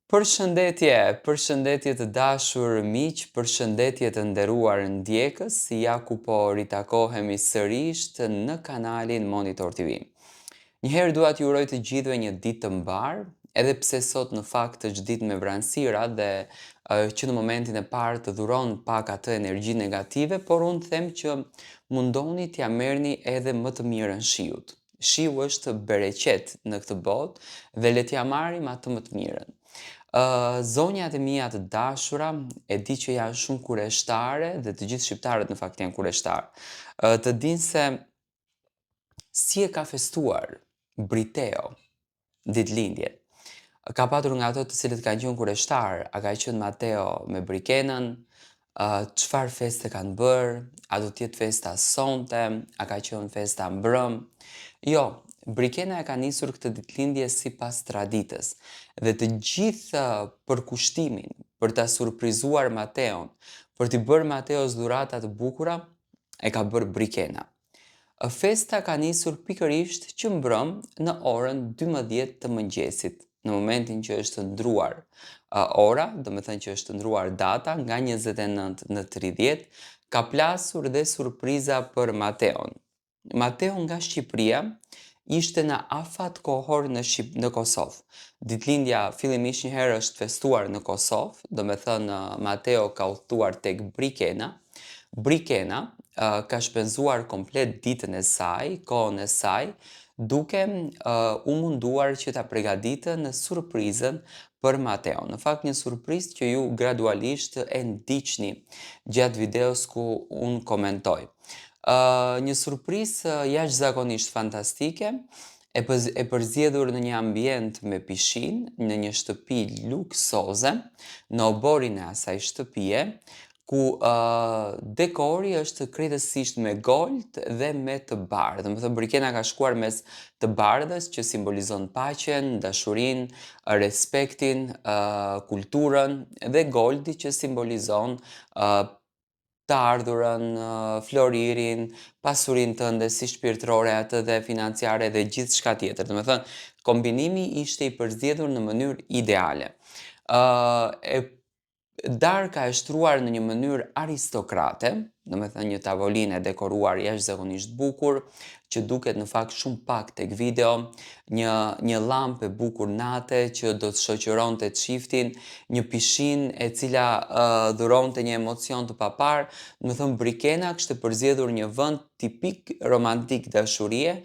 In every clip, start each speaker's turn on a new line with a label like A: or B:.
A: Përshëndetje të dashur miq, përshëndetje të nderuar ndjekës, ja ku po ritakohemi sërish në kanalin Monitor TV. Njëherë dua t'ju uroj të gjithëve një ditë të mbar, edhe pse sot në fakt është ditë me vranësira dhe që në momentin e parë të dhuron pak atë energji negative, por unë them që mundoni t'ja merrni edhe më të mirën shiut. Shiu është bereqet në këtë botë dhe le t'ja marrim atë më të mirën. Zonjat e mia të dashura, e di që janë shumë kureshtare dhe të gjithë shqiptarët në fakt janë kureshtarë. Të dinë se si e ka festuar Briteo ditëlindjen. Ka patur nga ato të cilët kanë qenë kureshtarë, a ka qenë Mateo me Brikenën, çfarë feste kanë bërë, a do t'jetë festa sonte, a ka qenë festa mbrëm. Jo, Brikena e ka nisur këtë ditëlindje sipas traditës dhe të gjithë përkushtimin për ta surprizuar Mateon, për t'i bërë Mateos dhurata të bukura, e ka bërë Brikena. Festa ka nisur pikërisht që mbrëm në orën 12 të mëngjesit, në momentin që është ndruar ora, do me thënë që është ndruar data nga 29 në 30, ka plasur dhe surpriza për Mateon. Mateo nga Shqipëria ishte në afat kohor në Kosovë. Ditëlindja fillimisht një herë është festuar në Kosovë, do me thënë Mateo ka udhëtuar tek Brikena. Brikena ka shpenzuar komplet ditën e saj, kohën e saj, duke u munduar që ta përgatitë në surprizën për Mateo. Në fakt një surprizë që ju gradualisht e ndiqni gjatë videos ku unë komentoj. Një surprizë jashtëzakonisht fantastike, e përzgjedhur në një ambient me pishinë, në një shtëpi luksoze, në oborin e asaj shtëpie, ku dekori është krejtësisht me gold dhe me të bardhë. Domethënë Brikena ka shkuar mes të bardhës që simbolizon paqen, dashurinë, respektin, kulturën dhe goldi që simbolizon të ardhurën, floririn, pasurinë tënde si shpirtërore atë dhe financiare dhe gjithçka tjetër. Domethënë kombinimi ishte i përzgjedhur në mënyrë ideale. E Darka e shtruar në një mënyrë aristokrate, domethënë një tavolinë e dekoruar jashtëzakonisht bukur, që duket në fakt shumë pak tek video, një llampë e bukur nate që do të shoqëronte çiftin, një pishinë e cila dhuronte një emocion të papar, domethënë Brikena kishte përzgjedhur një vend tipik romantik dashurie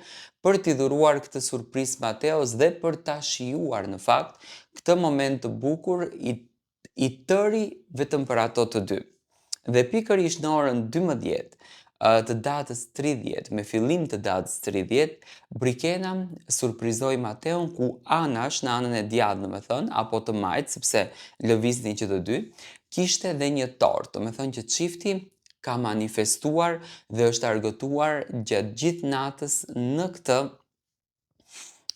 A: për t'i dhuruar këtë surprizë Mateos dhe për ta shijuar në fakt këtë moment të bukur i tëri vetëm për ato të dy. Dhe pikërisht në orën 12 të datës 30, me fillim të datës 30, Brikena surprizoi Mateon ku anash, në anën e djathtë domethënë, apo të majt, sepse lëviznin që të dy, kishte dhe një tort, domethënë që çifti ka manifestuar dhe është argëtuar gjatë gjithë natës në këtë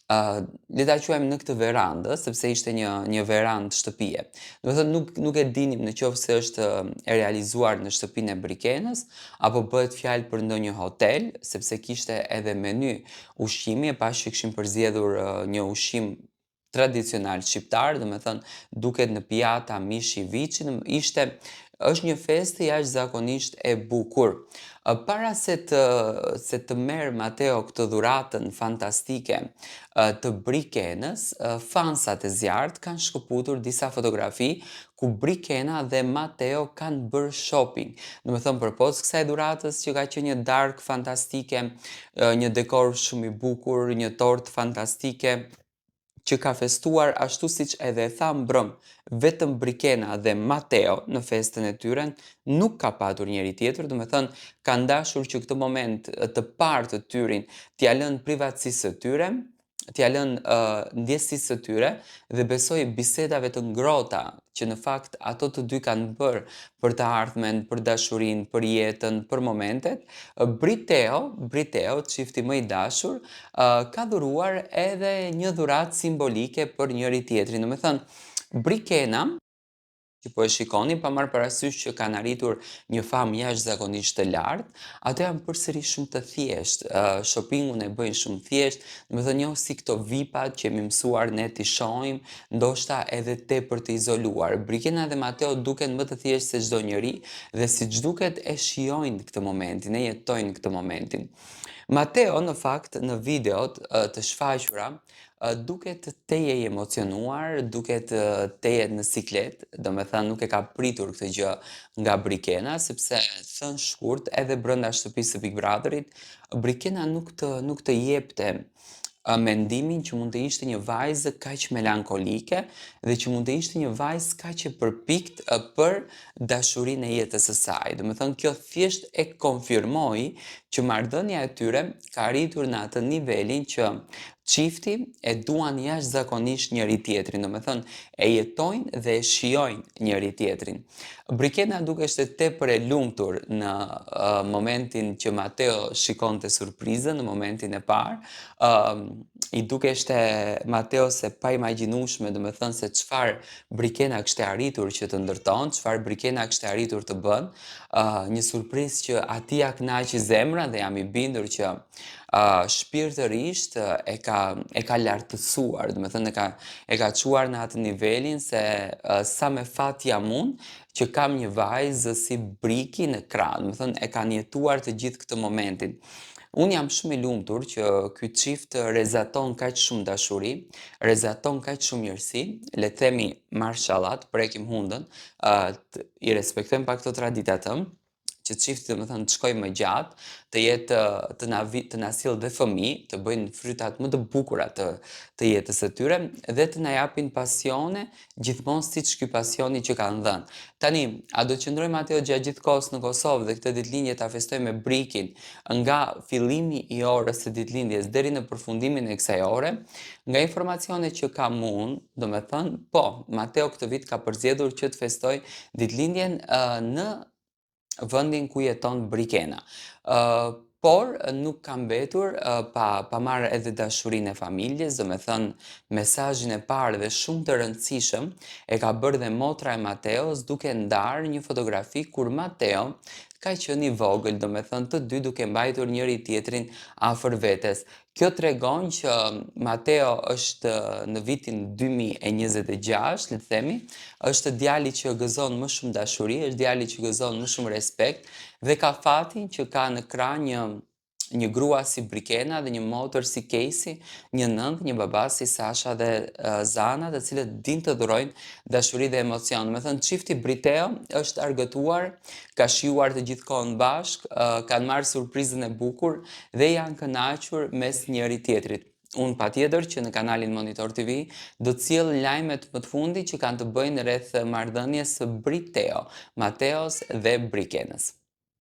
A: le ta quajmë në këtë verandë, sepse ishte një verandë shtëpie. Domethënë nuk e dinim në qoftë se është e realizuar në shtëpinë e Brikenës apo bëhet fjalë për ndonjë hotel, sepse kishte edhe meny ushqimi, e pash që kishin përzgjedhur një ushqim tradicional shqiptar, domethënë duket në pijata mishi viçi, është një festë jashtëzakonisht e bukur. Para se të merr Mateo këtë dhuratën fantastike të Brikenës, fansat e zjarrt kanë shkëputur disa fotografi ku Brikena dhe Mateo kanë bërë shopping. Domethënë përpos kësaj dhuratës që ka qenë një darkë fantastike, një dekor shumë i bukur, një tortë fantastike që ka festuar ashtu siç edhe e tha mbrëm, vetëm Brikena dhe Mateo në festën e tyre, nuk ka patur njeri tjetër, domethënë kanë dashur që këtë moment të parë të tyrin t'ia lënë privatësisë së tyre, t'ia lënë ndjesisë së tyre dhe besoj bisedave të ngrohta që në fakt ato të dy kanë bërë për të ardhmen, për dashurinë, për jetën, për momentet, Briteo, çifti më i dashur, ka dhuruar edhe një dhuratë simbolike për njëri tjetrin. Domethënë Brikena që po e shikoni, pa marrë parasysh që kanë arritur një famë jashtëzakonisht të lartë, ato janë përsëri shumë të thjeshtë. Shoppingun e bëjnë shumë thjesht, domethënë jo si këto VIP-at që jemi mësuar ne t'i shohim, ndoshta edhe tepër të izoluar. Brikena dhe Mateo duken më të thjeshtë se çdo njeri dhe siç duket e shijojnë këtë momentin, e jetojnë këtë momentin. Mateo, në fakt, në videot të shfaqura, duket teje i emocionuar, duket teje në siklet, domethënë nuk e ka pritur këtë gjë nga Brikena, sepse thënë shkurt, edhe brenda shtëpisë së Big Brotherit, Brikena nuk të jepte mendimin që mund të ishte një vajzë kaq melankolike dhe që mund të ishte një vajzë kaq e përpikt për dashurinë e jetës së saj. Domethënë kjo thjesht e konfirmoi që marrëdhënia e tyre ka arritur në atë nivelin që çifti e duan jashtëzakonisht njëri tjetrin, domethënë e jetojnë dhe e shijojnë njëri tjetrin. Brikena dukeshte tepër e lumtur në momentin që Mateo shikonte surprizën, në momentin e parë. I dukeshte Mateo se pa imagjinueshme, domethënë se çfarë Brikena kishte arritur që të ndërton, çfarë Brikena kishte arritur të bën. Një surprizë që atij ja kënaqi zemrën dhe jam i bindur që shpirtërisht e ka lartësuar, domethënë e ka çuar në atë nivelin se sa me fat jam unë që kam një vajzë si Briki në krah, domethënë e kanë jetuar të gjithë këtë momentin. Unë jam shumë i lumtur që ky çift rezaton kaq shumë dashuri, rezaton kaq shumë mirësi, le të themi mashallah, të prekim hundën, i respektojmë pak këto tradita tëm, që çifti domethënë të shkojë më gjatë, të jetë të na sjellë dhe fëmijë, të bëjnë frytat më të bukura të jetës së tyre dhe të na japin pasione gjithmonë siç ky pasioni që kanë dhënë. Tani, a do qëndrojë Mateo gjatë gjithë kohës në Kosovë dhe këtë ditëlindje ta festojë me Brikin nga fillimi i orës së ditëlindjes deri në përfundimin e kësaj ore? Nga informacionet që kam unë, domethënë, po, Mateo këtë vit ka përzgjedhur që të festojë ditëlindjen në vendin ku jeton Brikena. Por nuk ka mbetur pa marrë edhe dashurinë e familjes, domethënë mesazhin e parë dhe shumë të rëndësishëm e ka bërë dhe motra e Mateos duke ndarë një fotografi kur Mateo ka qenë i vogël, domethënë të dy duke mbajtur njëri tjetrin afër vetes. Kjo tregon që Mateo është në vitin 2026, le të themi, është djali që gëzon më shumë dashuri, është djali që gëzon më shumë respekt dhe ka fatin që ka në krah një grua si Brikena dhe një motër si Casey, një nënt, një baba si Sasha dhe Zana, të cilët din të dhurojnë dashuri dhe emocion. Domethënë çifti Briteo është argëtuar, ka shijuar të gjithë kohën bashk, kanë marrë surprizën e bukur dhe janë kënaqur mes njëri tjetrit. Unë patjetër që në kanalin Monitor TV do të sjell lajmet më të fundit që kanë të bëjnë rreth marrëdhënies së Briteo, Mateos dhe Brikenës.